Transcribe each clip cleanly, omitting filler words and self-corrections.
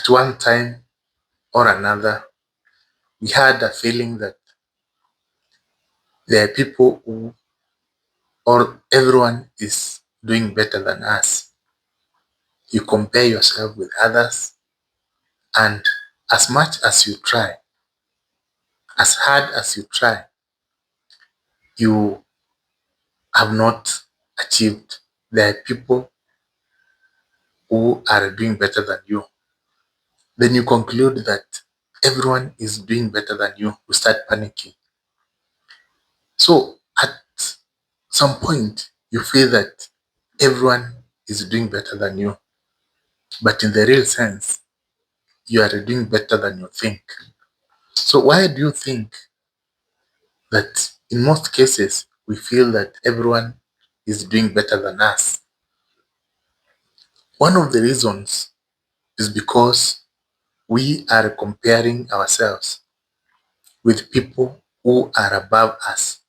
at one time or another, we had a feeling that there are people who, or everyone is doing better than us. You compare yourself with others, and as much as you try, as hard as you try, you have not achieved. There are people who are doing better than you. Then you conclude that everyone is doing better than you. You start panicking. So at some point, you feel that everyone is doing better than you. But in the real sense, you are doing better than you think. So why do you think that in most cases we feel that everyone is doing better than us? One of the reasons is because we are comparing ourselves with people who are above us.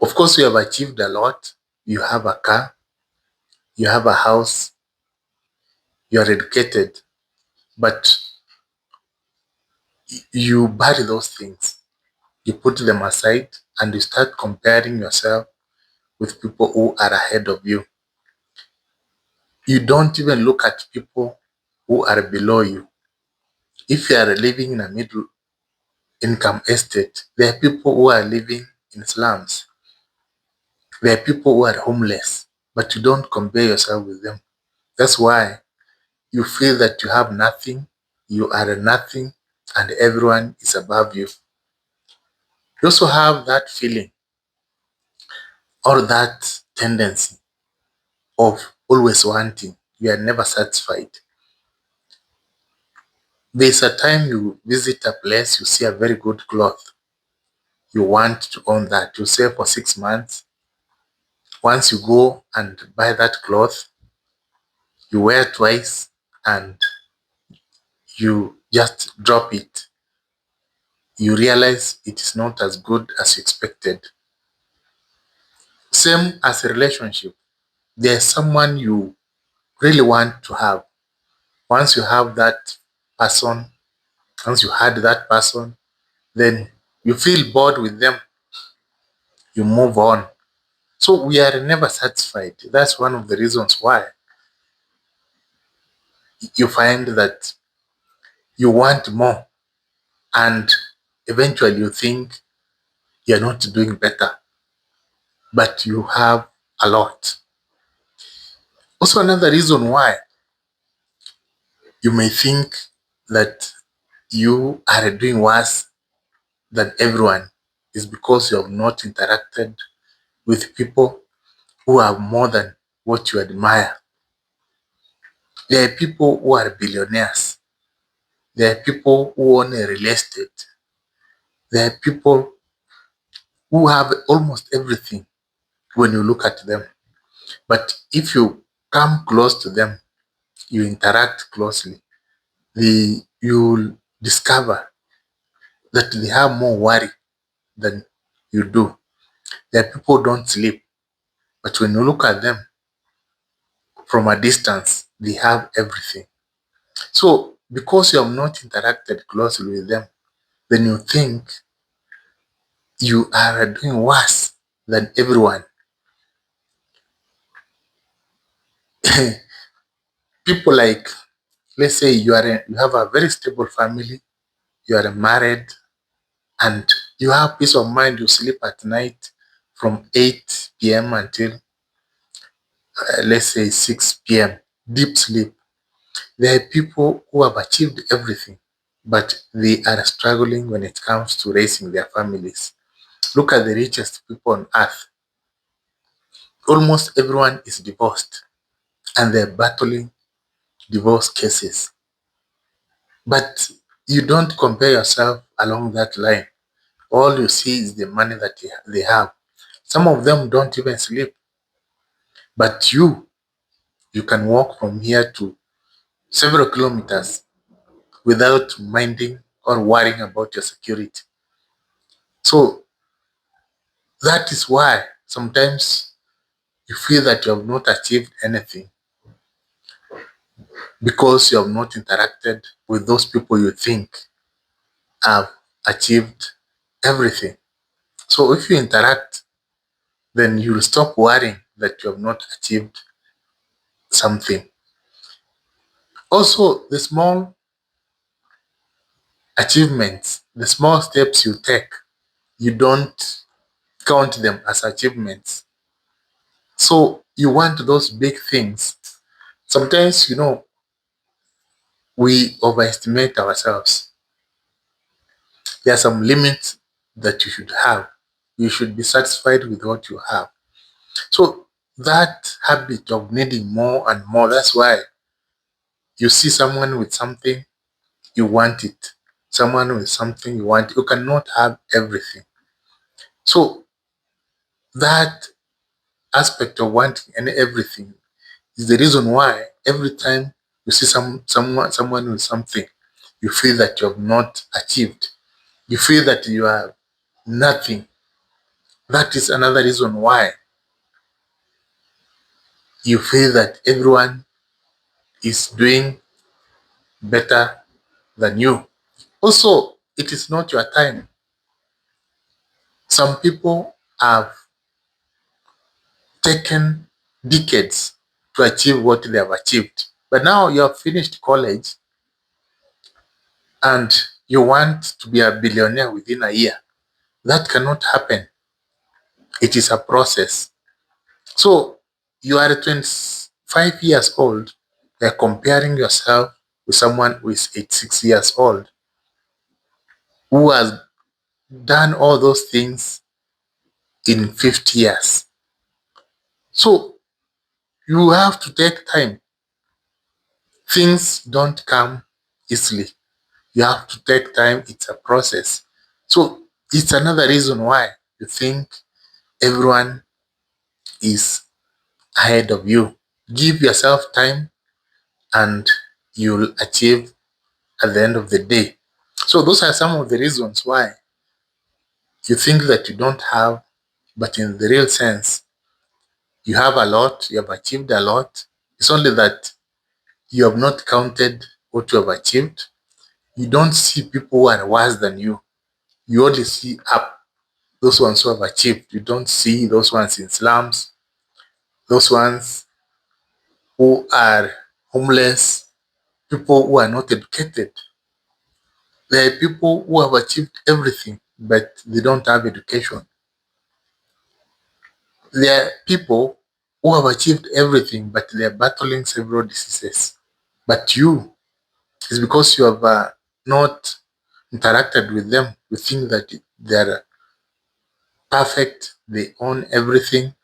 Of course, you have achieved a lot. You have a car, you have a house, you are educated, but you bury those things. You put them aside and you start comparing yourself with people who are ahead of you. You don't even look at people who are below you. If you are living in a middle income estate, there are people who are living in slums. There are people who are homeless, but you don't compare yourself with them. That's why you feel that you have nothing, you are nothing, and everyone is above you. You also have that feeling or that tendency of always wanting. You are never satisfied. There's a time you visit a place, you see a very good cloth. You want to own that. You save for 6 months. Once you go and buy that cloth, you wear twice and you just drop it. You realize it is not as good as you expected. Same as a relationship. There's someone you really want to have. Once you have that person, once you had that person, then you feel bored with them. You move on. So we are never satisfied. That's one of the reasons why you find that you want more and eventually you think you're not doing better, but you have a lot. Also, another reason why you may think that you are doing worse than everyone is because you have not interacted with people who have more than what you admire. There are people who are billionaires. There are people who own a real estate. There are people who have almost everything when you look at them. But if you come close to them, you interact closely, you'll discover that they have more worry than you do. There are people who don't sleep, but when you look at them from a distance, they have everything. So because you have not interacted closely with them, then you think you are doing worse than everyone. People like, let's say you have a very stable family, you are married, and you have peace of mind. You sleep at night from 8 p.m. until let's say 6 p.m. Deep sleep. There are people who have achieved everything, but they are struggling when it comes to raising their families. Look at the richest people on earth. Almost everyone is divorced and they're battling divorce cases. But you don't compare yourself along that line. All you see is the money that they have. Some of them don't even sleep. But you can walk from here to several kilometers without minding or worrying about your security. So that is why sometimes you feel that you have not achieved anything. because you have not interacted with those people you think have achieved everything. So if you interact, then you'll stop worrying that you have not achieved something. Also, the small achievements, the small steps you take, you don't count them as achievements. So you want those big things. Sometimes, we overestimate ourselves. There are some limits that you should have. You should be satisfied with what you have. So that habit of needing more and more, that's why you see someone with something, you want it. Someone with something you want, you cannot have everything. So that aspect of wanting and everything is the reason why every time you see someone with something, you feel that you have not achieved. You feel that you are nothing. That is another reason why you feel that everyone is doing better than you. Also, it is not your time. Some people have taken decades to achieve what they have achieved. But now you have finished college and you want to be a billionaire within a year. That cannot happen. It is a process. So you are 25 years old, you're comparing yourself with someone who is 86 years old, who has done all those things in 50 years. So you have to take time. Things don't come easily. You have to take time. It's a process. So it's another reason why you think everyone is ahead of you. Give yourself time and you'll achieve at the end of the day. So those are some of the reasons why you think that you don't have, but in the real sense, you have a lot, you have achieved a lot. It's only that you have not counted what you have achieved. You don't see people who are worse than you. You only see up those ones who have achieved. You don't see those ones in slums, those ones who are homeless, people who are not educated. There are people who have achieved everything, but they don't have education. There are people who have achieved everything, but they are battling several diseases. But you, it's because you have not interacted with them. You think that they are perfect, they own everything,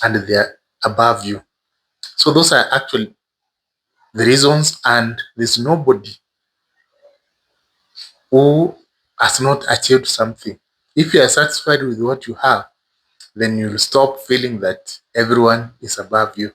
and they are above you. So those are actually the reasons, and there's nobody who has not achieved something. If you are satisfied with what you have, then you'll stop feeling that everyone is above you.